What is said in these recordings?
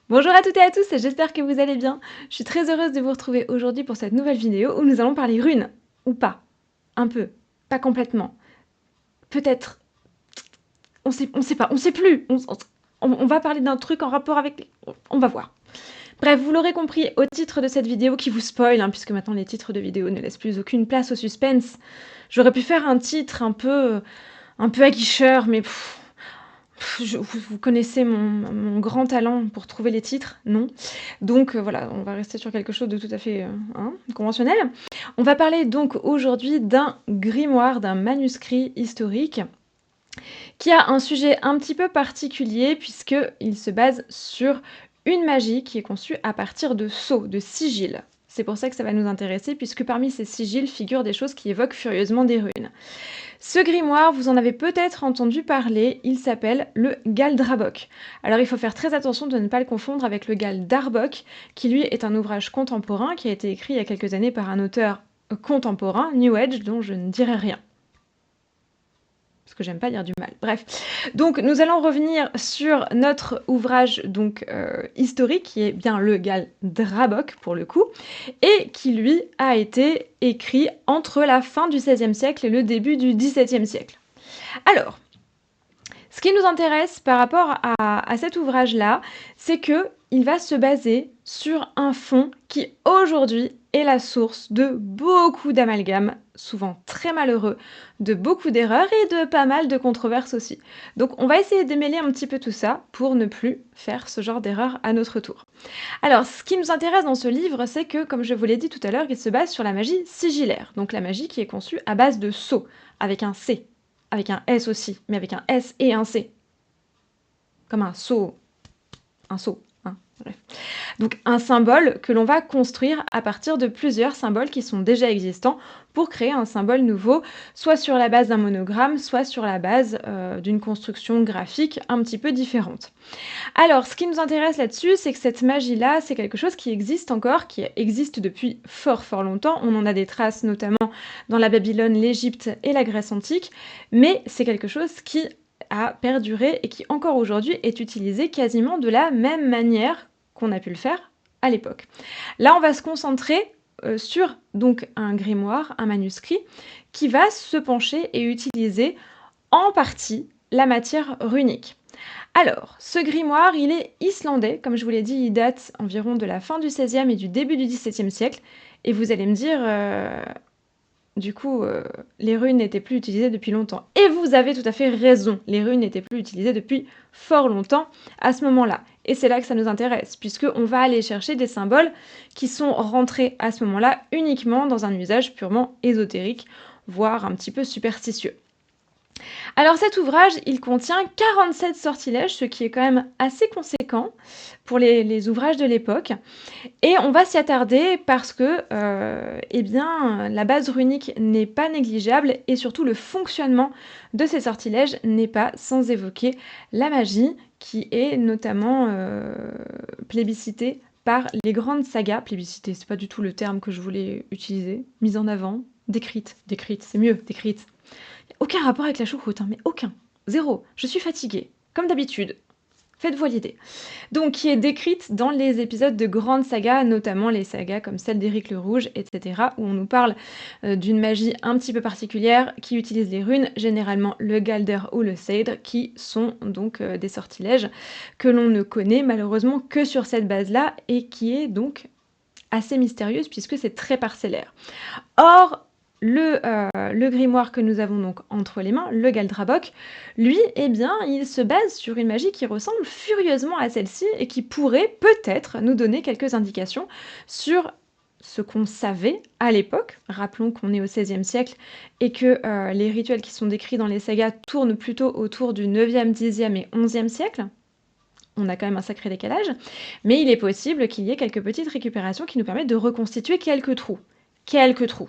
Bonjour à toutes et à tous, j'espère que vous allez bien. Je suis très heureuse de vous retrouver aujourd'hui pour cette nouvelle vidéo où nous allons parler runes. Ou pas. Un peu. Pas complètement. Peut-être. On sait pas, on sait plus. On va parler d'un truc en rapport avec... On va voir. Bref, vous l'aurez compris au titre de cette vidéo qui vous spoil, hein, puisque maintenant les titres de vidéos ne laissent plus aucune place au suspense. J'aurais pu faire un titre un peu aguicheur, mais vous connaissez mon grand talent pour trouver les titres, non? Donc voilà, on va rester sur quelque chose de tout à fait conventionnel. On va parler donc aujourd'hui d'un grimoire, d'un manuscrit historique qui a un sujet un petit peu particulier puisqu'il se base sur une magie qui est conçue à partir de sceaux, de sigils. C'est pour ça que ça va nous intéresser puisque parmi ces sigils figurent des choses qui évoquent furieusement des runes. Ce grimoire, vous en avez peut-être entendu parler, il s'appelle le Galdrabok. Alors il faut faire très attention de ne pas le confondre avec le Galdarbok, qui lui est un ouvrage contemporain qui a été écrit il y a quelques années par un auteur contemporain, New Age, dont je ne dirai rien. Parce que j'aime pas dire du mal. Bref. Donc nous allons revenir sur notre ouvrage historique, qui est bien le Galdrabok pour le coup, et qui lui a été écrit entre la fin du XVIe siècle et le début du XVIIe siècle. Alors, ce qui nous intéresse par rapport à cet ouvrage-là, c'est qu'il va se baser sur un fond qui aujourd'hui est la source de beaucoup d'amalgames, souvent très malheureux, de beaucoup d'erreurs et de pas mal de controverses aussi. Donc on va essayer de démêler un petit peu tout ça pour ne plus faire ce genre d'erreur à notre tour. Alors ce qui nous intéresse dans ce livre, c'est que, comme je vous l'ai dit tout à l'heure, il se base sur la magie sigillaire, donc la magie qui est conçue à base de sceaux, avec un C, avec un S aussi, mais avec un S et un C. Comme un seau. Un seau. Hein, bref. Donc un symbole que l'on va construire à partir de plusieurs symboles qui sont déjà existants pour créer un symbole nouveau, soit sur la base d'un monogramme, soit sur la base d'une construction graphique un petit peu différente. Alors, ce qui nous intéresse là-dessus, c'est que cette magie-là, c'est quelque chose qui existe encore, qui existe depuis fort fort longtemps. On en a des traces notamment dans la Babylone, l'Égypte et la Grèce antique, mais c'est quelque chose qui a perduré et qui encore aujourd'hui est utilisé quasiment de la même manière qu'on a pu le faire à l'époque. Là, on va se concentrer sur donc un grimoire, un manuscrit, qui va se pencher et utiliser en partie la matière runique. Alors, ce grimoire, il est islandais, comme je vous l'ai dit, il date environ de la fin du XVIe et du début du XVIIe siècle. Et vous allez me dire, du coup, les runes n'étaient plus utilisées depuis longtemps. Et vous avez tout à fait raison, les runes n'étaient plus utilisées depuis fort longtemps à ce moment-là. Et c'est là que ça nous intéresse, puisqu'on va aller chercher des symboles qui sont rentrés à ce moment-là uniquement dans un usage purement ésotérique, voire un petit peu superstitieux. Alors cet ouvrage, il contient 47 sortilèges, ce qui est quand même assez conséquent pour les ouvrages de l'époque. Et on va s'y attarder parce que eh bien, la base runique n'est pas négligeable et surtout le fonctionnement de ces sortilèges n'est pas sans évoquer la magie qui est notamment plébiscitée par les grandes sagas. Plébiscitée, c'est pas du tout le terme que je voulais utiliser. Mise en avant, décrite, c'est mieux, décrite. Aucun rapport avec la choucroute, hein, mais aucun. Zéro. Je suis fatiguée. Comme d'habitude. Faites-vous l'idée. Donc, qui est décrite dans les épisodes de grandes sagas, notamment les sagas comme celle d'Éric le Rouge, etc., où on nous parle d'une magie un petit peu particulière qui utilise les runes, généralement le Galder ou le Seidr, qui sont donc des sortilèges que l'on ne connaît malheureusement que sur cette base-là et qui est donc assez mystérieuse puisque c'est très parcellaire. Or, le grimoire que nous avons donc entre les mains, le Galdrabok, lui, eh bien, il se base sur une magie qui ressemble furieusement à celle-ci et qui pourrait peut-être nous donner quelques indications sur ce qu'on savait à l'époque. Rappelons qu'on est au XVIe siècle et que les rituels qui sont décrits dans les sagas tournent plutôt autour du 9e, 10e et 11e siècle. On a quand même un sacré décalage, mais il est possible qu'il y ait quelques petites récupérations qui nous permettent de reconstituer quelques trous. Quelques trous.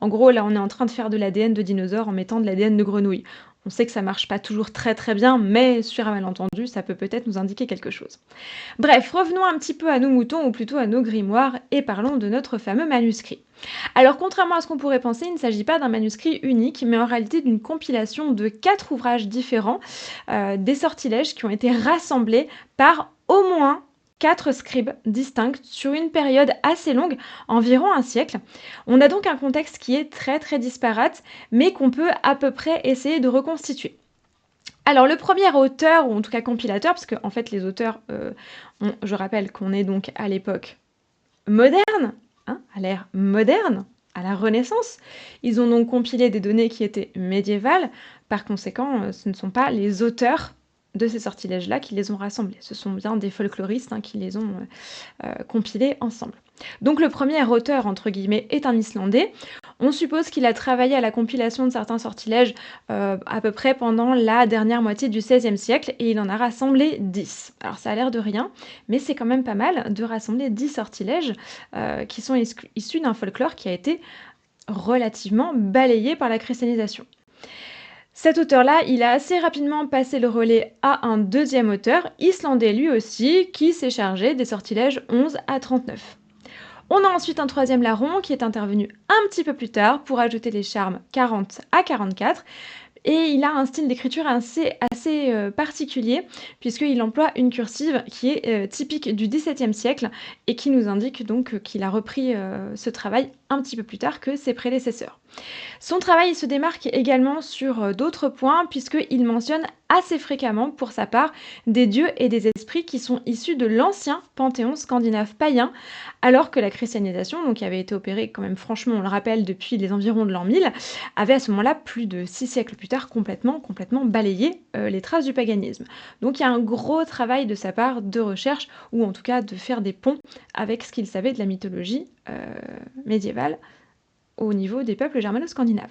En gros, là, on est en train de faire de l'ADN de dinosaure en mettant de l'ADN de grenouille. On sait que ça marche pas toujours très très bien, mais sur un malentendu, ça peut peut-être nous indiquer quelque chose. Bref, revenons un petit peu à nos moutons, ou plutôt à nos grimoires, et parlons de notre fameux manuscrit. Alors, contrairement à ce qu'on pourrait penser, il ne s'agit pas d'un manuscrit unique, mais en réalité d'une compilation de 4 ouvrages différents, des sortilèges qui ont été rassemblés par au moins 4 scribes distincts sur une période assez longue, environ un siècle. On a donc un contexte qui est très très disparate, mais qu'on peut à peu près essayer de reconstituer. Alors le premier auteur, ou en tout cas compilateur, parce qu'en fait les auteurs, je rappelle qu'on est donc à l'époque moderne, hein, à l'ère moderne, à la Renaissance. Ils ont donc compilé des données qui étaient médiévales. Par conséquent, ce ne sont pas les auteurs de ces sortilèges-là qui les ont rassemblés. Ce sont bien des folkloristes, hein, qui les ont compilés ensemble. Donc le premier auteur, entre guillemets, est un Islandais. On suppose qu'il a travaillé à la compilation de certains sortilèges à peu près pendant la dernière moitié du XVIe siècle et il en a rassemblé 10. Alors ça a l'air de rien, mais c'est quand même pas mal de rassembler 10 sortilèges qui sont issus d'un folklore qui a été relativement balayé par la christianisation. Cet auteur-là, il a assez rapidement passé le relais à un deuxième auteur, islandais lui aussi, qui s'est chargé des sortilèges 11 à 39. On a ensuite un troisième larron qui est intervenu un petit peu plus tard pour ajouter les charmes 40 à 44. Et il a un style d'écriture assez particulier, puisqu'il emploie une cursive qui est typique du XVIIe siècle et qui nous indique donc qu'il a repris ce travail un petit peu plus tard que ses prédécesseurs. Son travail se démarque également sur d'autres points, puisqu'il mentionne assez fréquemment, pour sa part, des dieux et des esprits qui sont issus de l'ancien panthéon scandinave païen, alors que la christianisation, donc qui avait été opérée quand même franchement, on le rappelle, depuis les environs de l'an 1000, avait à ce moment-là, plus de 6 siècles plus tard, complètement balayé les traces du paganisme. Donc il y a un gros travail de sa part de recherche, ou en tout cas de faire des ponts avec ce qu'il savait de la mythologie médiévale au niveau des peuples germano-scandinaves.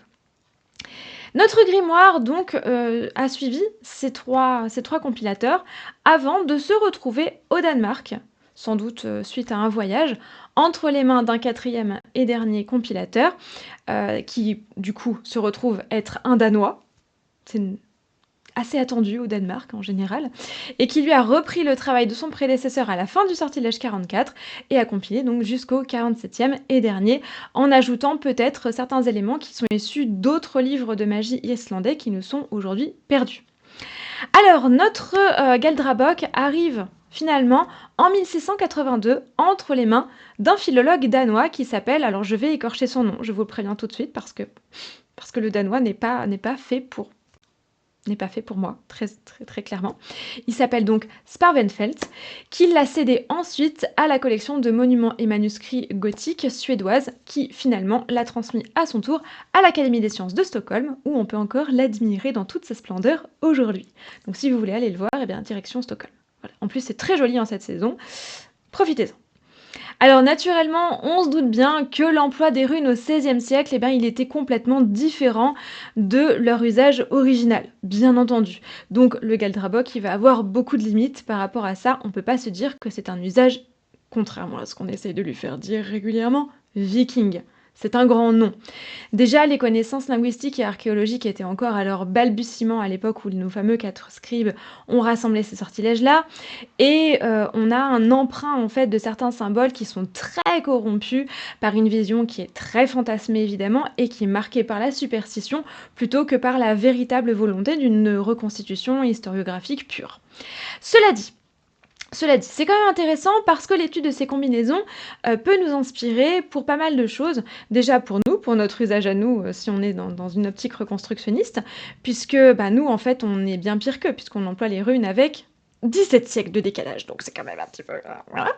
Notre grimoire donc a suivi ces trois compilateurs avant de se retrouver au Danemark, sans doute suite à un voyage, entre les mains d'un quatrième et dernier compilateur, qui du coup se retrouve être un Danois. C'est assez attendu au Danemark en général, et qui lui a repris le travail de son prédécesseur à la fin du sortilège 44 et a compilé donc jusqu'au 47e et dernier, en ajoutant peut-être certains éléments qui sont issus d'autres livres de magie islandais qui nous sont aujourd'hui perdus. Alors, notre Galdrabok arrive finalement en 1682 entre les mains d'un philologue danois qui s'appelle, alors je vais écorcher son nom, je vous le préviens tout de suite parce que le danois n'est pas fait pour moi, très, très, très clairement. Il s'appelle donc Sparvenfelt, qui l'a cédé ensuite à la collection de monuments et manuscrits gothiques suédoise, qui finalement l'a transmis à son tour à l'Académie des sciences de Stockholm, où on peut encore l'admirer dans toute sa splendeur aujourd'hui. Donc si vous voulez aller le voir, eh bien, direction Stockholm. Voilà. En plus, c'est très joli en cette saison. Profitez-en. Alors naturellement, on se doute bien que l'emploi des runes au XVIe siècle, il était complètement différent de leur usage original, bien entendu. Donc le Galdrabok, il va avoir beaucoup de limites par rapport à ça. On ne peut pas se dire que c'est un usage, contrairement à ce qu'on essaye de lui faire dire régulièrement, viking. C'est un grand nom. Déjà, les connaissances linguistiques et archéologiques étaient encore à leur balbutiement à l'époque où nos fameux 4 scribes ont rassemblé ces sortilèges-là. Et on a un emprunt en fait de certains symboles qui sont très corrompus par une vision qui est très fantasmée évidemment et qui est marquée par la superstition plutôt que par la véritable volonté d'une reconstitution historiographique pure. Cela dit, c'est quand même intéressant parce que l'étude de ces combinaisons peut nous inspirer pour pas mal de choses. Déjà pour nous, pour notre usage à nous, si on est dans une optique reconstructionniste, puisque nous, en fait, on est bien pire qu'eux, puisqu'on emploie les runes avec 17 siècles de décalage, donc c'est quand même un petit peu... Voilà.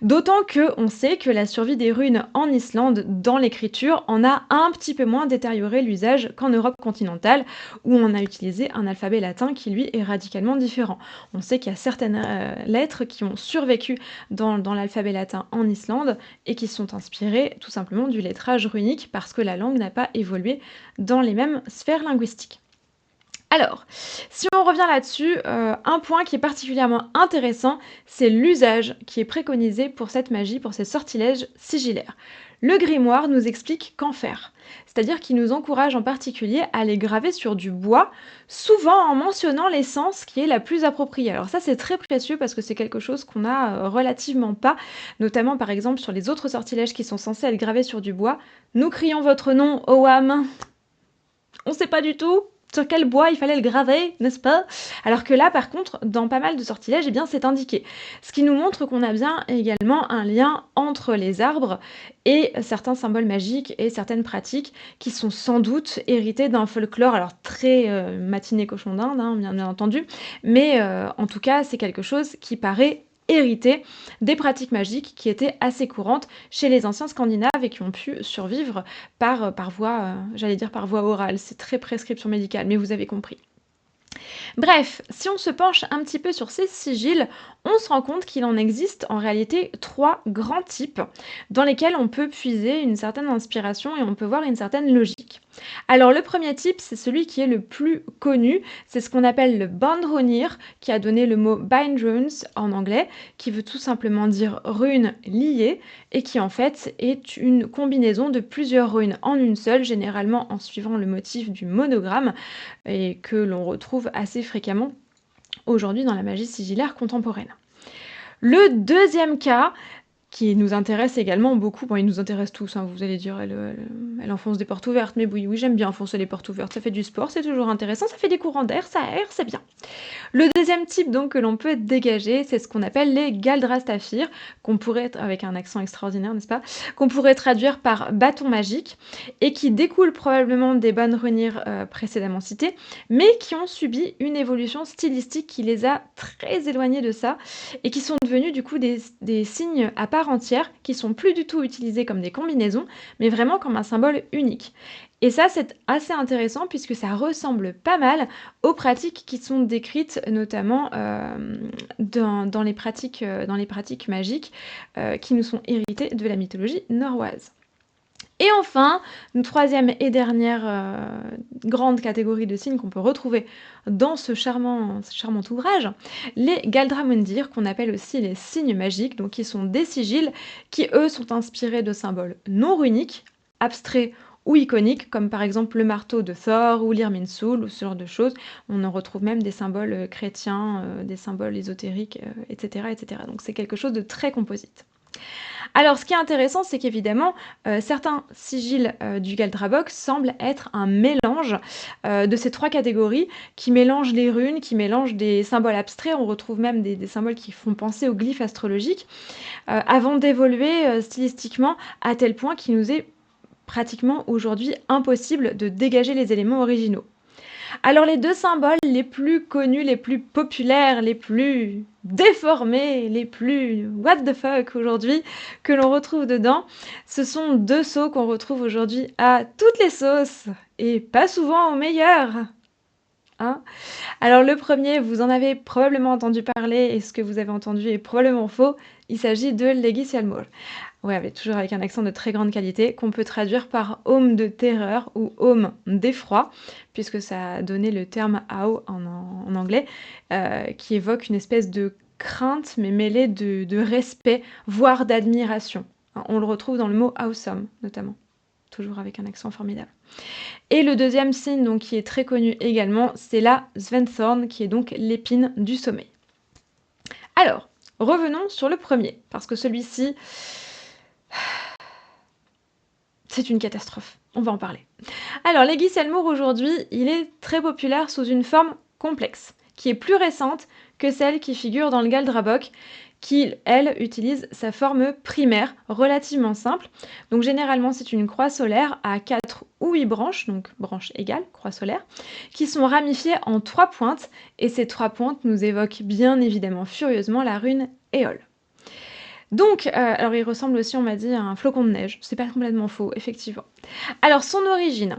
D'autant qu'on sait que la survie des runes en Islande dans l'écriture en a un petit peu moins détérioré l'usage qu'en Europe continentale, où on a utilisé un alphabet latin qui lui est radicalement différent. On sait qu'il y a certaines lettres qui ont survécu dans l'alphabet latin en Islande et qui sont inspirées tout simplement du lettrage runique parce que la langue n'a pas évolué dans les mêmes sphères linguistiques. Alors, si on revient là-dessus, un point qui est particulièrement intéressant, c'est l'usage qui est préconisé pour cette magie, pour ces sortilèges sigillaires. Le grimoire nous explique qu'en faire, c'est-à-dire qu'il nous encourage en particulier à les graver sur du bois, souvent en mentionnant l'essence qui est la plus appropriée. Alors ça, c'est très précieux parce que c'est quelque chose qu'on a relativement pas, notamment par exemple sur les autres sortilèges qui sont censés être gravés sur du bois. Nous crions votre nom, Oam. On sait pas du tout. sur quel bois il fallait le graver, n'est-ce pas? Alors que là, par contre, dans pas mal de sortilèges, eh bien, c'est indiqué. Ce qui nous montre qu'on a bien également un lien entre les arbres et certains symboles magiques et certaines pratiques qui sont sans doute héritées d'un folklore, alors très matinée cochon d'Inde, hein, bien entendu, mais en tout cas, c'est quelque chose qui paraît hérité des pratiques magiques qui étaient assez courantes chez les anciens Scandinaves et qui ont pu survivre par voie, j'allais dire par voie orale. C'est très prescription médicale, mais vous avez compris. Bref, si on se penche un petit peu sur ces sigils, on se rend compte qu'il en existe en réalité 3 grands types dans lesquels on peut puiser une certaine inspiration et on peut voir une certaine logique. Alors le premier type, c'est celui qui est le plus connu, c'est ce qu'on appelle le Bandrunir, qui a donné le mot bind runes en anglais, qui veut tout simplement dire runes liées et qui en fait est une combinaison de plusieurs runes en une seule, généralement en suivant le motif du monogramme et que l'on retrouve assez fréquemment aujourd'hui dans la magie sigillaire contemporaine. Le deuxième cas, qui nous intéresse également beaucoup, bon, il nous intéresse tous, hein, vous allez dire, elle enfonce des portes ouvertes, mais oui, j'aime bien enfoncer les portes ouvertes, ça fait du sport, c'est toujours intéressant, ça fait des courants d'air, ça aère, c'est bien. Le deuxième type donc que l'on peut dégager, c'est ce qu'on appelle les Galdrastafir, qu'on pourrait, avec un accent extraordinaire, n'est-ce pas, qu'on pourrait traduire par bâton magique, et qui découlent probablement des Bandrunir précédemment cités, mais qui ont subi une évolution stylistique qui les a très éloignés de ça, et qui sont devenus du coup des signes à part entière, qui sont plus du tout utilisés comme des combinaisons, mais vraiment comme un symbole unique. Et ça, c'est assez intéressant puisque ça ressemble pas mal aux pratiques qui sont décrites notamment dans les pratiques magiques qui nous sont héritées de la mythologie norroise. Et enfin, une troisième et dernière grande catégorie de signes qu'on peut retrouver dans ce charmant ouvrage, les Galdramundir, qu'on appelle aussi les signes magiques, donc qui sont des sigils qui, eux, sont inspirés de symboles non runiques, abstraits ou iconiques, comme par exemple le marteau de Thor ou l'Irminsul, ou ce genre de choses. On en retrouve même des symboles chrétiens, des symboles ésotériques, etc., etc. Donc c'est quelque chose de très composite. Alors, ce qui est intéressant, c'est qu'évidemment, certains sigils du Galdrabok semblent être un mélange de ces 3 catégories qui mélangent les runes, qui mélangent des symboles abstraits. On retrouve même des symboles qui font penser aux glyphes astrologiques, avant d'évoluer stylistiquement à tel point qu'il nous est pratiquement aujourd'hui impossible de dégager les éléments originaux. Alors les 2 symboles les plus connus, les plus populaires, les plus déformés, les plus what the fuck aujourd'hui que l'on retrouve dedans, ce sont 2 sceaux qu'on retrouve aujourd'hui à toutes les sauces et pas souvent au meilleur. Hein? Alors le premier, vous en avez probablement entendu parler et ce que vous avez entendu est probablement faux, il s'agit de Legisialmur. Ouais, mais toujours avec un accent de très grande qualité, qu'on peut traduire par aume de terreur ou aume d'effroi, puisque ça a donné le terme awe en anglais, qui évoque une espèce de crainte, mais mêlée de respect, voire d'admiration. Hein, on le retrouve dans le mot awesome, notamment, toujours avec un accent formidable. Et le deuxième signe, donc, qui est très connu également, c'est la Sventhorn, qui est donc l'épine du sommeil. Alors, revenons sur le premier, parce que celui-ci, c'est une catastrophe. On va en parler. Alors, Legisialmur aujourd'hui, il est très populaire sous une forme complexe, qui est plus récente que celle qui figure dans le Galdrabok, qui, elle, utilise sa forme primaire, relativement simple. Donc généralement, c'est une croix solaire à 4 ou 8 branches, donc branches égales, croix solaire, qui sont ramifiées en 3 pointes, et ces 3 pointes nous évoquent bien évidemment furieusement la rune Éole. Donc, alors il ressemble aussi, on m'a dit, à un flocon de neige. C'est pas complètement faux, effectivement. Alors, son origine,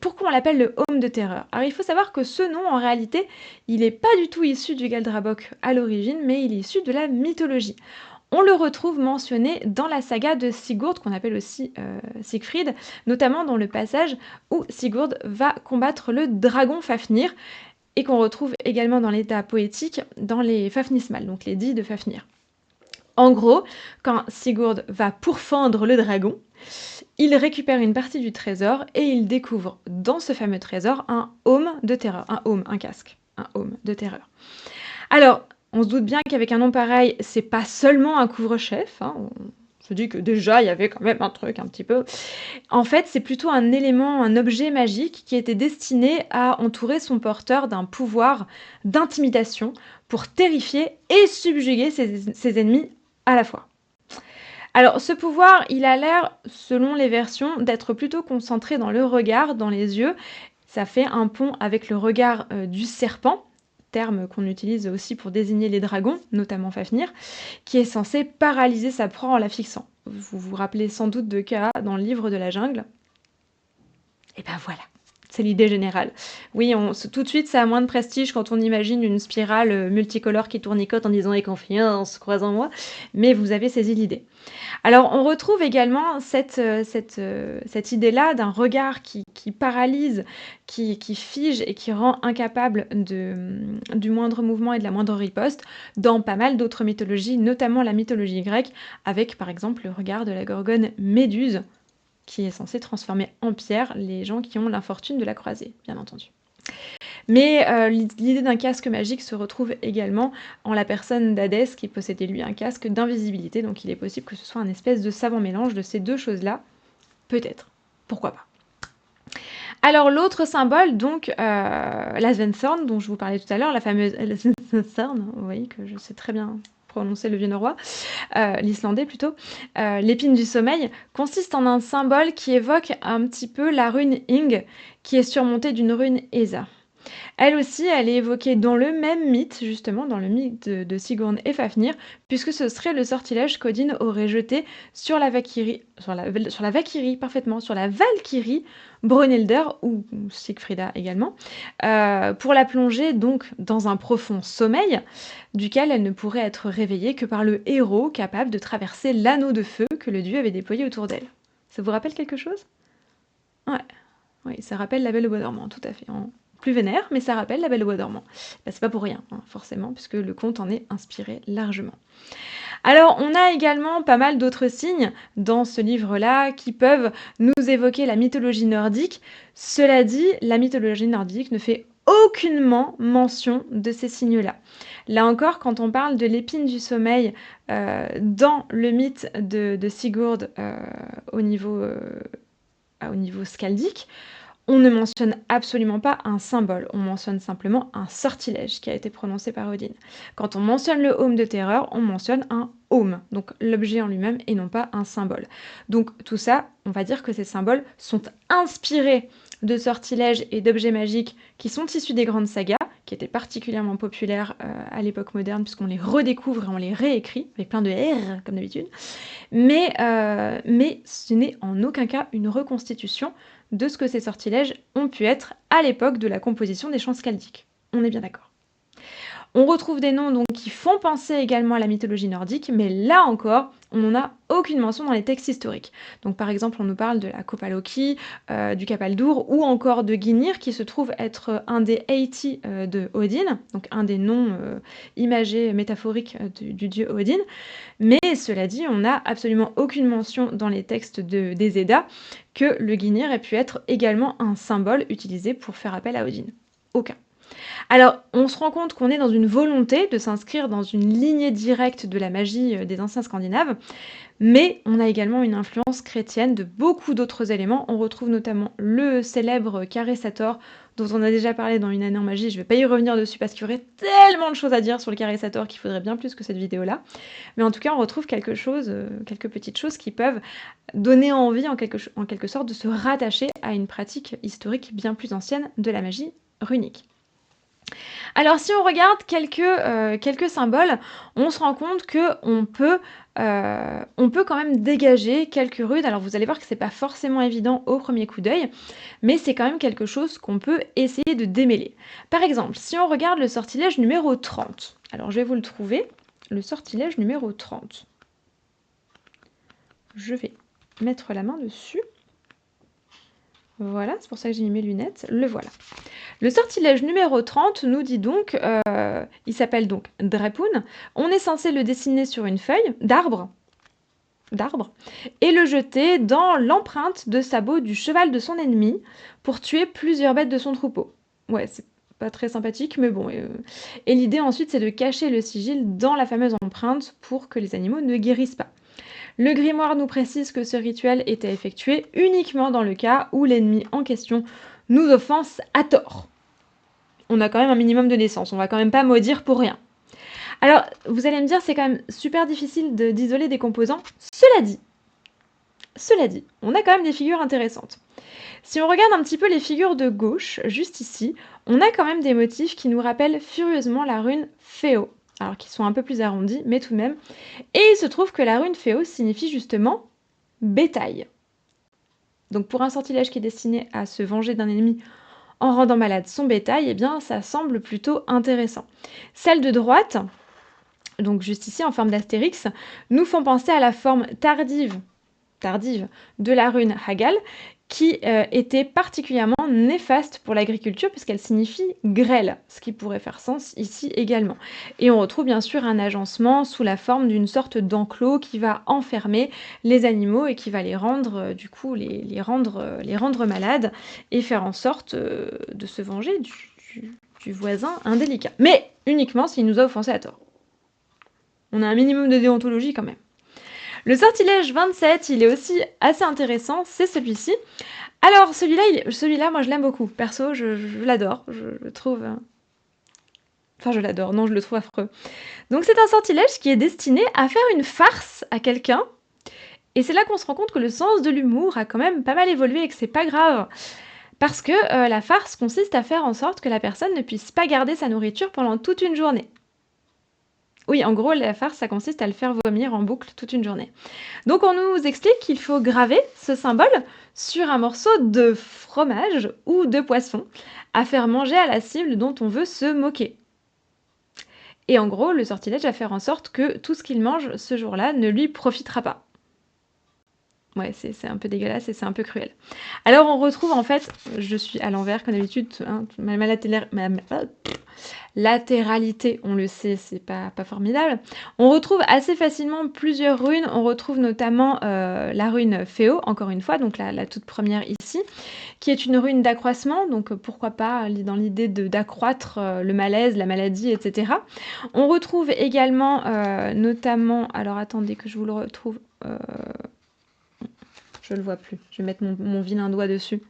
pourquoi on l'appelle le Aume de terreur? Alors, il faut savoir que ce nom, en réalité, il n'est pas du tout issu du Galdrabok à l'origine, mais il est issu de la mythologie. On le retrouve mentionné dans la saga de Sigurd, qu'on appelle aussi Siegfried, notamment dans le passage où Sigurd va combattre le dragon Fafnir, et qu'on retrouve également dans l'état poétique dans les Fafnismal, donc les dits de Fafnir. En gros, quand Sigurd va pourfendre le dragon, il récupère une partie du trésor et il découvre dans ce fameux trésor un aume de terreur. Un casque, un aume de terreur. Alors, on se doute bien qu'avec un nom pareil, c'est pas seulement un couvre-chef, hein, se dit que déjà, il y avait quand même un truc un petit peu. En fait, c'est plutôt un élément, un objet magique qui était destiné à entourer son porteur d'un pouvoir d'intimidation pour terrifier et subjuguer ses ennemis à la fois. Alors, ce pouvoir, il a l'air, selon les versions, d'être plutôt concentré dans le regard, dans les yeux. Ça fait un pont avec le regard du serpent, terme qu'on utilise aussi pour désigner les dragons, notamment Fafnir, qui est censé paralyser sa proie en la fixant. Vous vous rappelez sans doute de Kaa dans le livre de la jungle. Et ben voilà, c'est l'idée générale. Oui, tout de suite, ça a moins de prestige quand on imagine une spirale multicolore qui tournicote en disant « et confiance, croise en moi », mais vous avez saisi l'idée. Alors, on retrouve également cette idée-là d'un regard qui paralyse, qui fige et qui rend incapable du moindre mouvement et de la moindre riposte dans pas mal d'autres mythologies, notamment la mythologie grecque, avec par exemple le regard de la gorgone Méduse, qui est censée transformer en pierre les gens qui ont l'infortune de la croiser, bien entendu. Mais l'idée d'un casque magique se retrouve également en la personne d'Hadès, qui possédait lui un casque d'invisibilité, donc il est possible que ce soit un espèce de savant mélange de ces deux choses-là. Peut-être. Pourquoi pas. Alors l'autre symbole, donc la Sventhorn, dont je vous parlais tout à l'heure, la fameuse Sventhorn, vous voyez que je sais très bien prononcer le vieux norrois, l'islandais plutôt, l'épine du sommeil, consiste en un symbole qui évoque un petit peu la rune Ing, qui est surmontée d'une rune Esa. Elle aussi, elle est évoquée dans le même mythe, justement, dans le mythe de Sigurd et Fafnir, puisque ce serait le sortilège qu'Odin aurait jeté sur la Valkyrie, parfaitement, sur la Valkyrie, Brunhilder, ou Sigfrida également, pour la plonger donc dans un profond sommeil, duquel elle ne pourrait être réveillée que par le héros capable de traverser l'anneau de feu que le dieu avait déployé autour d'elle. Ça vous rappelle quelque chose? Ouais, oui, ça rappelle la Belle au bois dormant, tout à fait. Plus vénère, mais ça rappelle la Belle au bois dormant. Bah, c'est pas pour rien, hein, forcément, puisque le conte en est inspiré largement. Alors, on a également pas mal d'autres signes dans ce livre-là qui peuvent nous évoquer la mythologie nordique. Cela dit, la mythologie nordique ne fait aucunement mention de ces signes-là. Là encore, quand on parle de l'épine du sommeil dans le mythe de Sigurd au niveau skaldique, on ne mentionne absolument pas un symbole, on mentionne simplement un sortilège qui a été prononcé par Odin. Quand on mentionne le haume de terreur, on mentionne un haume, donc l'objet en lui-même et non pas un symbole. Donc tout ça, on va dire que ces symboles sont inspirés de sortilèges et d'objets magiques qui sont issus des grandes sagas, qui étaient particulièrement populaires à l'époque moderne, puisqu'on les redécouvre et on les réécrit, avec plein de R comme d'habitude. Mais ce n'est en aucun cas une reconstitution de ce que ces sortilèges ont pu être à l'époque de la composition des chants skaldiques. On est bien d'accord. On retrouve des noms donc qui font penser également à la mythologie nordique, mais là encore, on n'en a aucune mention dans les textes historiques. Donc par exemple, on nous parle de la Kopaloki, du Kapaldur, ou encore de Gynir, qui se trouve être un des Eiti de Odin, donc un des noms imagés, métaphoriques du dieu Odin. Mais cela dit, on n'a absolument aucune mention dans les textes des Eddas que le Gynir ait pu être également un symbole utilisé pour faire appel à Odin. Aucun. Alors, on se rend compte qu'on est dans une volonté de s'inscrire dans une lignée directe de la magie des anciens Scandinaves, mais on a également une influence chrétienne de beaucoup d'autres éléments. On retrouve notamment le célèbre carré Sator, dont on a déjà parlé dans Une année en magie. Je ne vais pas y revenir dessus parce qu'il y aurait tellement de choses à dire sur le carré Sator qu'il faudrait bien plus que cette vidéo-là. Mais en tout cas, on retrouve quelques petites choses qui peuvent donner envie, en quelque sorte, de se rattacher à une pratique historique bien plus ancienne de la magie runique. Alors si on regarde quelques symboles, on se rend compte qu'on peut quand même dégager quelques runes. Alors vous allez voir que c'est pas forcément évident au premier coup d'œil, mais c'est quand même quelque chose qu'on peut essayer de démêler. Par exemple, si on regarde le sortilège numéro 30, alors je vais vous le trouver, le sortilège numéro 30. Je vais mettre la main dessus. Voilà, c'est pour ça que j'ai mis mes lunettes. Le voilà. Le sortilège numéro 30 nous dit donc, il s'appelle donc Drepun. On est censé le dessiner sur une feuille d'arbre et le jeter dans l'empreinte de sabot du cheval de son ennemi pour tuer plusieurs bêtes de son troupeau. Ouais, c'est pas très sympathique, mais bon. Et l'idée ensuite, c'est de cacher le sigil dans la fameuse empreinte pour que les animaux ne guérissent pas. Le grimoire nous précise que ce rituel était effectué uniquement dans le cas où l'ennemi en question nous offense à tort. On a quand même un minimum de décence, on va quand même pas maudire pour rien. Alors, vous allez me dire, c'est quand même super difficile d'isoler des composants. Cela dit, on a quand même des figures intéressantes. Si on regarde un petit peu les figures de gauche, juste ici, on a quand même des motifs qui nous rappellent furieusement la rune Féo. Alors qui sont un peu plus arrondis, mais tout de même. Et il se trouve que la rune Féo signifie justement bétail. Donc pour un sortilège qui est destiné à se venger d'un ennemi en rendant malade son bétail, eh bien ça semble plutôt intéressant. Celles de droite, donc juste ici en forme d'astérix, nous font penser à la forme tardive de la rune Hagal, qui était particulièrement néfaste pour l'agriculture puisqu'elle signifie grêle, ce qui pourrait faire sens ici également. Et on retrouve bien sûr un agencement sous la forme d'une sorte d'enclos qui va enfermer les animaux et qui va les rendre, du coup, les rendre malades et faire en sorte de se venger du voisin indélicat. Mais uniquement s'il nous a offensé à tort. On a un minimum de déontologie quand même. Le sortilège 27, il est aussi assez intéressant, c'est celui-ci. Alors, celui-là, moi je l'aime beaucoup. Perso, je l'adore. Je le trouve. Enfin, je l'adore. Non, je le trouve affreux. Donc, c'est un sortilège qui est destiné à faire une farce à quelqu'un. Et c'est là qu'on se rend compte que le sens de l'humour a quand même pas mal évolué et que c'est pas grave. Parce que la farce consiste à faire en sorte que la personne ne puisse pas garder sa nourriture pendant toute une journée. Oui, en gros, la farce, ça consiste à le faire vomir en boucle toute une journée. Donc on nous explique qu'il faut graver ce symbole sur un morceau de fromage ou de poisson à faire manger à la cible dont on veut se moquer. Et en gros, le sortilège va faire en sorte que tout ce qu'il mange ce jour-là ne lui profitera pas. Ouais, c'est un peu dégueulasse et c'est un peu cruel. Alors on retrouve en fait, je suis à l'envers comme d'habitude, hein, latéralité, on le sait, c'est pas formidable. On retrouve assez facilement plusieurs runes. On retrouve notamment la rune Féo, encore une fois, donc la toute première ici, qui est une rune d'accroissement, donc pourquoi pas dans l'idée d'accroître le malaise, la maladie, etc. On retrouve également notamment, alors attendez que je vous le retrouve, je le vois plus, je vais mettre mon vilain doigt dessus.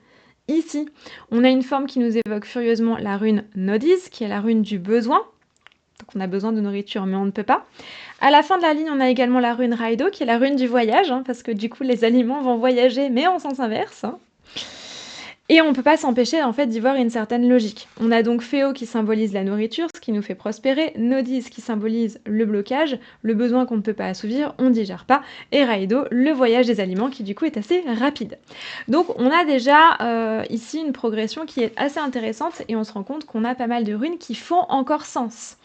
Ici, on a une forme qui nous évoque furieusement la rune Nodis, qui est la rune du besoin. Donc on a besoin de nourriture, mais on ne peut pas. À la fin de la ligne, on a également la rune Raido, qui est la rune du voyage, hein, parce que du coup, les aliments vont voyager, mais en sens inverse. Hein. Et on ne peut pas s'empêcher en fait d'y voir une certaine logique. On a donc Féo qui symbolise la nourriture, ce qui nous fait prospérer, Nodis qui symbolise le blocage, le besoin qu'on ne peut pas assouvir, on ne digère pas, et Raido, le voyage des aliments qui du coup est assez rapide. Donc on a déjà ici une progression qui est assez intéressante et on se rend compte qu'on a pas mal de runes qui font encore sens.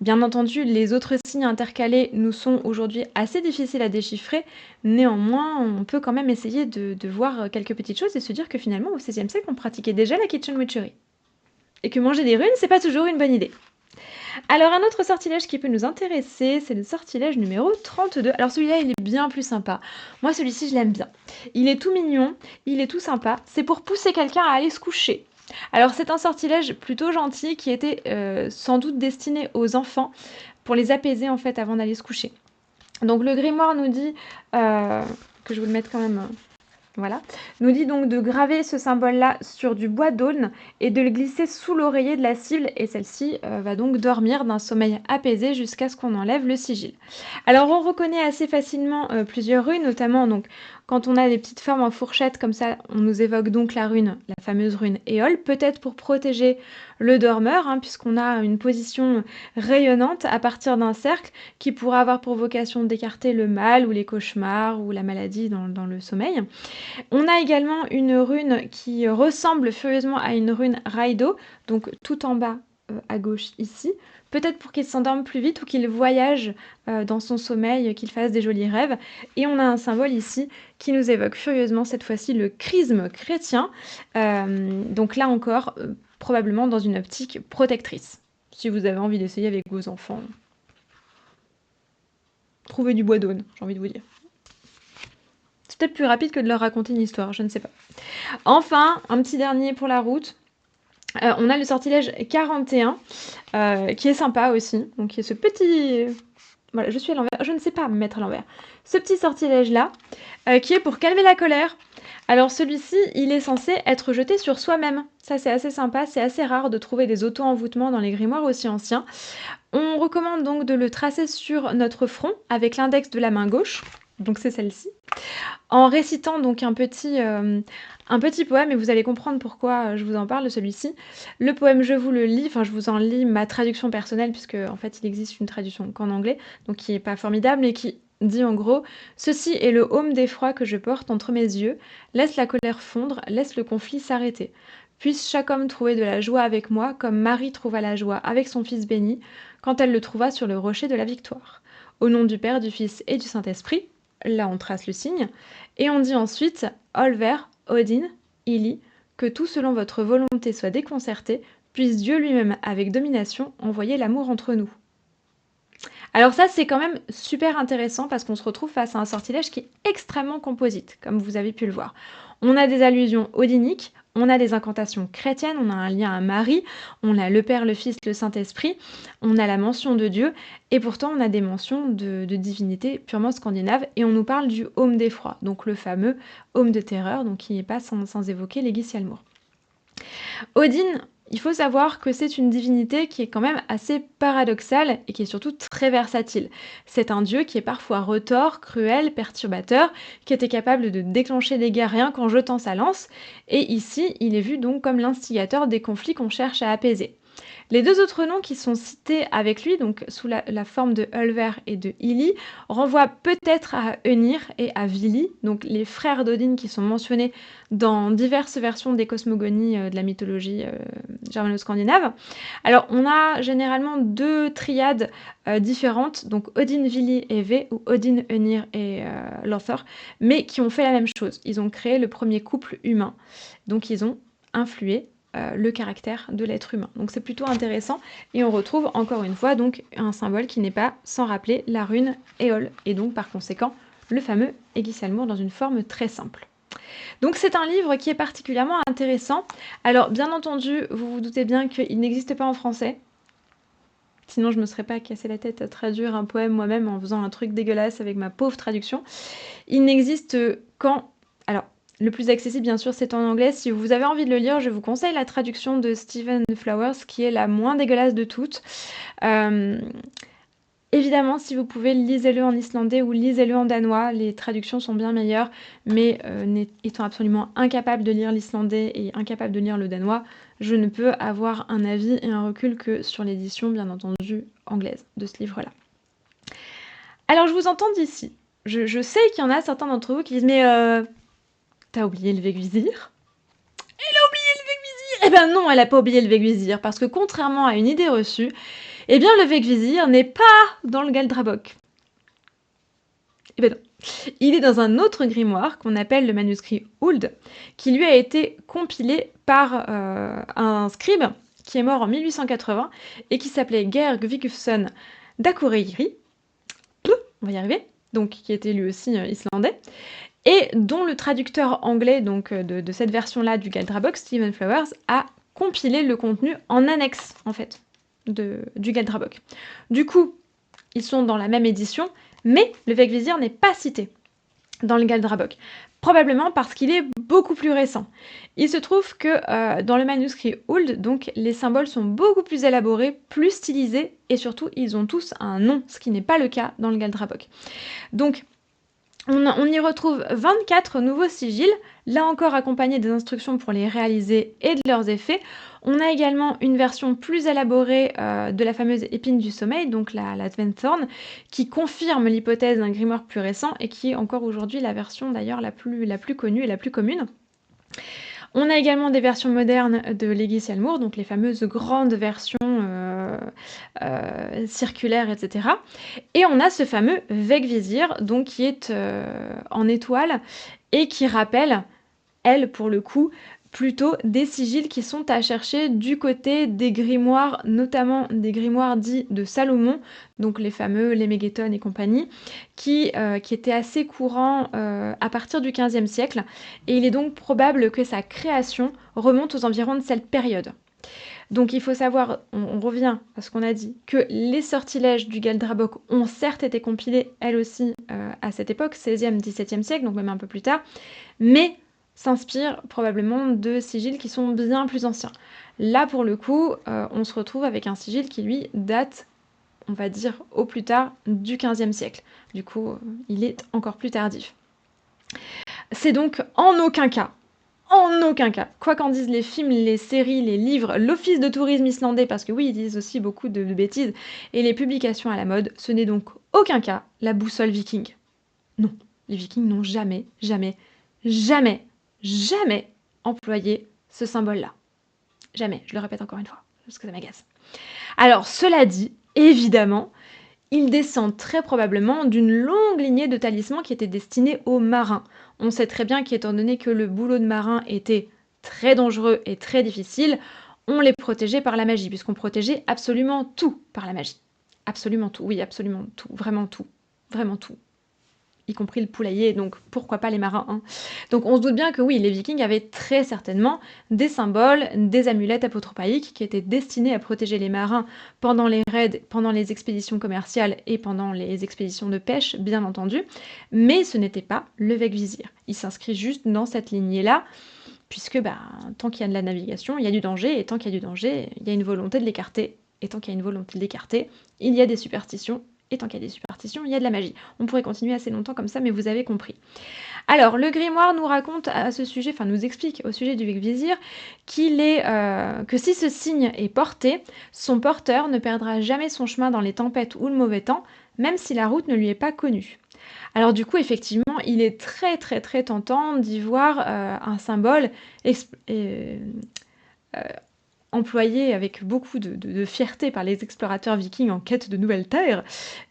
Bien entendu, les autres signes intercalés nous sont aujourd'hui assez difficiles à déchiffrer. Néanmoins, on peut quand même essayer de voir quelques petites choses et se dire que finalement, au XVIe siècle, on pratiquait déjà la kitchen witchery. Et que manger des runes, c'est pas toujours une bonne idée. Alors, un autre sortilège qui peut nous intéresser, c'est le sortilège numéro 32. Alors, celui-là, il est bien plus sympa. Moi, celui-ci, je l'aime bien. Il est tout mignon, il est tout sympa. C'est pour pousser quelqu'un à aller se coucher. Alors c'est un sortilège plutôt gentil qui était sans doute destiné aux enfants pour les apaiser en fait avant d'aller se coucher. Donc le grimoire nous dit, que je vous le mette quand même, voilà, nous dit donc de graver ce symbole-là sur du bois d'aulne et de le glisser sous l'oreiller de la cible et celle-ci va donc dormir d'un sommeil apaisé jusqu'à ce qu'on enlève le sigil. Alors on reconnaît assez facilement plusieurs runes, notamment donc quand on a des petites formes en fourchette comme ça, on nous évoque donc la fameuse rune Éole, peut-être pour protéger le dormeur, hein, puisqu'on a une position rayonnante à partir d'un cercle qui pourra avoir pour vocation d'écarter le mal ou les cauchemars ou la maladie dans le sommeil. On a également une rune qui ressemble furieusement à une rune Raido, donc tout en bas à gauche ici, peut-être pour qu'il s'endorme plus vite ou qu'il voyage dans son sommeil, qu'il fasse des jolis rêves. Et on a un symbole ici qui nous évoque furieusement cette fois-ci le chrisme chrétien, donc là encore, probablement dans une optique protectrice. Si vous avez envie d'essayer avec vos enfants, trouvez du bois d'aune, j'ai envie de vous dire. C'est peut-être plus rapide que de leur raconter une histoire, je ne sais pas. Enfin, un petit dernier pour la route. On a le sortilège 41, qui est sympa aussi. Donc, il y a ce petit Voilà, je suis à l'envers, je ne sais pas me mettre à l'envers. Ce petit sortilège-là, qui est pour calmer la colère. Alors celui-ci, il est censé être jeté sur soi-même. Ça, c'est assez sympa, c'est assez rare de trouver des auto-envoûtements dans les grimoires aussi anciens. On recommande donc de le tracer sur notre front avec l'index de la main gauche, donc c'est celle-ci, en récitant donc un petit poème, et vous allez comprendre pourquoi je vous en parle de celui-ci. Le poème, je vous le lis, enfin je vous en lis ma traduction personnelle, puisque en fait il existe une traduction qu'en anglais, donc qui n'est pas formidable, mais qui dit en gros: «Ceci est le aume d'effroi que je porte entre mes yeux, laisse la colère fondre, laisse le conflit s'arrêter. Puisse chaque homme trouver de la joie avec moi, comme Marie trouva la joie avec son fils béni, quand elle le trouva sur le rocher de la victoire. Au nom du Père, du Fils et du Saint-Esprit», là on trace le signe, et on dit ensuite: Olver, Odin, Ili, que tout selon votre volonté soit déconcerté, puisse Dieu lui-même, avec domination, envoyer l'amour entre nous. Alors ça, c'est quand même super intéressant parce qu'on se retrouve face à un sortilège qui est extrêmement composite, comme vous avez pu le voir. On a des allusions odiniques, on a des incantations chrétiennes, on a un lien à Marie, on a le Père, le Fils, le Saint-Esprit, on a la mention de Dieu, et pourtant on a des mentions de divinités purement scandinaves, et on nous parle du Aume d'effroi, donc le fameux Aume de terreur, donc qui n'est pas sans évoquer les Gisialmour. Odin, il faut savoir que c'est une divinité qui est quand même assez paradoxale et qui est surtout très versatile. C'est un dieu qui est parfois retors, cruel, perturbateur, qui était capable de déclencher des guerres rien qu'en jetant sa lance, et ici, il est vu donc comme l'instigateur des conflits qu'on cherche à apaiser. Les deux autres noms qui sont cités avec lui, donc sous la forme de Ulver et de Ili, renvoient peut-être à Önir et à Vili, donc les frères d'Odin qui sont mentionnés dans diverses versions des cosmogonies de la mythologie germano-scandinave. Alors on a généralement deux triades différentes, donc Odin, Vili et Ve, ou Odin, Önir et Lothar, mais qui ont fait la même chose. Ils ont créé le premier couple humain, donc ils ont influé le caractère de l'être humain. Donc c'est plutôt intéressant, et on retrouve encore une fois donc un symbole qui n'est pas sans rappeler la rune Éole, et donc par conséquent le fameux Aegis-Almour dans une forme très simple. Donc c'est un livre qui est particulièrement intéressant. Alors bien entendu, vous vous doutez bien qu'il n'existe pas en français, sinon je me serais pas cassé la tête à traduire un poème moi-même en faisant un truc dégueulasse avec ma pauvre traduction. Il n'existe qu'en... Alors, le plus accessible, bien sûr, c'est en anglais. Si vous avez envie de le lire, je vous conseille la traduction de Stephen Flowers, qui est la moins dégueulasse de toutes. Évidemment, si vous pouvez, lisez-le en islandais ou lisez-le en danois. Les traductions sont bien meilleures, mais étant absolument incapable de lire l'islandais et incapable de lire le danois, je ne peux avoir un avis et un recul que sur l'édition, bien entendu, anglaise de ce livre-là. Alors, je vous entends d'ici. Je sais qu'il y en a certains d'entre vous qui disent « Mais t'as oublié le Vegvizir ?» Elle a oublié le Vegvizir! Eh ben non, elle a pas oublié le Vegvizir, parce que contrairement à une idée reçue, eh bien le Vegvizir n'est pas dans le Galdrabok. Eh ben non. Il est dans un autre grimoire qu'on appelle le manuscrit Uld, qui lui a été compilé par un scribe qui est mort en 1880 et qui s'appelait Geir Vigfusson d'Akureyri, on va y arriver, donc qui était lui aussi islandais, et dont le traducteur anglais donc de cette version-là du Galdrabok, Stephen Flowers, a compilé le contenu en annexe, en fait, du Galdrabok. Du coup, ils sont dans la même édition, mais le Vegvizir n'est pas cité dans le Galdrabok, probablement parce qu'il est beaucoup plus récent. Il se trouve que dans le manuscrit Uld, donc, les symboles sont beaucoup plus élaborés, plus stylisés, et surtout, ils ont tous un nom, ce qui n'est pas le cas dans le Galdrabok. Donc, on y retrouve 24 nouveaux sigils, là encore accompagnés des instructions pour les réaliser et de leurs effets. On a également une version plus élaborée de la fameuse épine du sommeil, donc la Tventhorn, qui confirme l'hypothèse d'un grimoire plus récent et qui est encore aujourd'hui la version d'ailleurs la plus connue et la plus commune. On a également des versions modernes de l'Aegis-Almour, donc les fameuses grandes versions circulaires, etc. Et on a ce fameux Vegvizir, donc qui est en étoile et qui rappelle, elle, pour le coup, plutôt des sigils qui sont à chercher du côté des grimoires, notamment des grimoires dits de Salomon, donc les fameux, les Mégéton et compagnie, qui étaient assez courants à partir du XVe siècle, et il est donc probable que sa création remonte aux environs de cette période. Donc il faut savoir, on revient à ce qu'on a dit, que les sortilèges du Galdrabok ont certes été compilés, elles aussi, à cette époque, 16e, 17e siècle, donc même un peu plus tard, mais s'inspirent probablement de sigils qui sont bien plus anciens. Là, pour le coup, on se retrouve avec un sigil qui, lui, date, on va dire, au plus tard du 15e siècle. Du coup, il est encore plus tardif. C'est donc en aucun cas, quoi qu'en disent les films, les séries, les livres, l'office de tourisme islandais, parce que oui, ils disent aussi beaucoup de bêtises, et les publications à la mode, ce n'est donc aucun cas la boussole viking. Non, les vikings n'ont jamais, jamais, jamais, jamais employé ce symbole-là. Jamais, je le répète encore une fois, parce que ça m'agace. Alors, cela dit, évidemment, ils descendent très probablement d'une longue lignée de talismans qui étaient destinés aux marins. On sait très bien qu'étant donné que le boulot de marin était très dangereux et très difficile, on les protégeait par la magie, puisqu'on protégeait absolument tout par la magie. Absolument tout, oui, absolument tout, vraiment tout, y compris le poulailler, donc pourquoi pas les marins, hein. Donc on se doute bien que oui, les vikings avaient très certainement des symboles, des amulettes apotropaïques qui étaient destinés à protéger les marins pendant les raids, pendant les expéditions commerciales et pendant les expéditions de pêche, bien entendu, mais ce n'était pas le Vegvizir. Il s'inscrit juste dans cette lignée-là, puisque tant qu'il y a de la navigation, il y a du danger, et tant qu'il y a du danger, il y a une volonté de l'écarter, et tant qu'il y a une volonté de l'écarter, il y a des superstitions, et tant qu'il y a des superstitions, il y a de la magie. On pourrait continuer assez longtemps comme ça, mais vous avez compris. Alors, le grimoire nous raconte à ce sujet, enfin nous explique au sujet du Vegvizir, que si ce signe est porté, son porteur ne perdra jamais son chemin dans les tempêtes ou le mauvais temps, même si la route ne lui est pas connue. Alors du coup, effectivement, il est très très très tentant d'y voir un symbole euh, employé avec beaucoup de fierté par les explorateurs vikings en quête de nouvelles terres,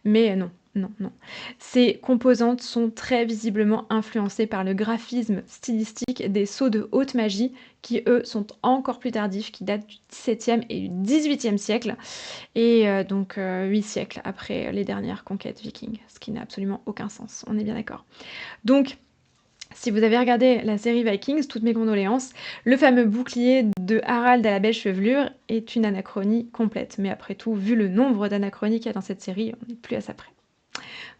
mais non, non, non. Ces composantes sont très visiblement influencées par le graphisme stylistique des sceaux de haute magie, qui eux sont encore plus tardifs, qui datent du XVIIe et du XVIIIe siècle, et donc 8 siècles après les dernières conquêtes vikings, ce qui n'a absolument aucun sens, on est bien d'accord. Donc, si vous avez regardé la série Vikings, toutes mes condoléances, le fameux bouclier de Harald à la belle chevelure est une anachronie complète. Mais après tout, vu le nombre d'anachronies qu'il y a dans cette série, on n'est plus à ça près.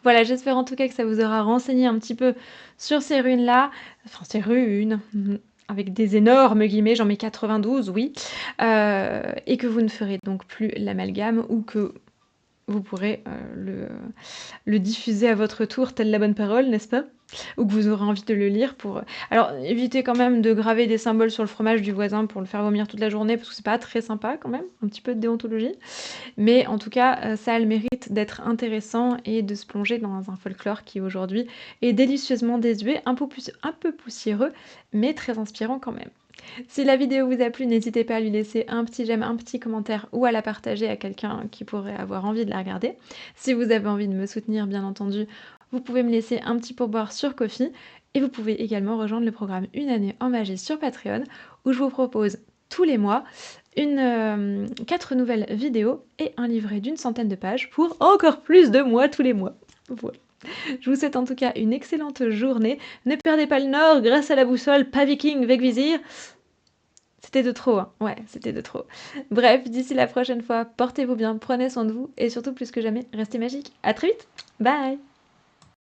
Voilà, j'espère en tout cas que ça vous aura renseigné un petit peu sur ces runes-là. Enfin, ces runes, avec des énormes guillemets, j'en mets 92, oui. Et que vous ne ferez donc plus l'amalgame ou que vous pourrez le diffuser à votre tour, telle la bonne parole, n'est-ce pas? Ou que vous aurez envie de le lire pour... Alors, évitez quand même de graver des symboles sur le fromage du voisin pour le faire vomir toute la journée, parce que c'est pas très sympa quand même, un petit peu de déontologie. Mais en tout cas, ça a le mérite d'être intéressant et de se plonger dans un folklore qui aujourd'hui est délicieusement désuet, un peu poussiéreux, mais très inspirant quand même. Si la vidéo vous a plu, n'hésitez pas à lui laisser un petit j'aime, un petit commentaire ou à la partager à quelqu'un qui pourrait avoir envie de la regarder. Si vous avez envie de me soutenir, bien entendu, vous pouvez me laisser un petit pourboire sur Ko-fi et vous pouvez également rejoindre le programme Une année en magie sur Patreon où je vous propose tous les mois 4 nouvelles vidéos et un livret d'une centaine de pages pour encore plus de mois tous les mois. Voilà. Je vous souhaite en tout cas une excellente journée. Ne perdez pas le nord grâce à la boussole, pas viking, Vegvizir. C'était de trop, hein. Ouais, c'était de trop. Bref, d'ici la prochaine fois, portez-vous bien, prenez soin de vous et surtout plus que jamais, restez magique. À très vite. Bye.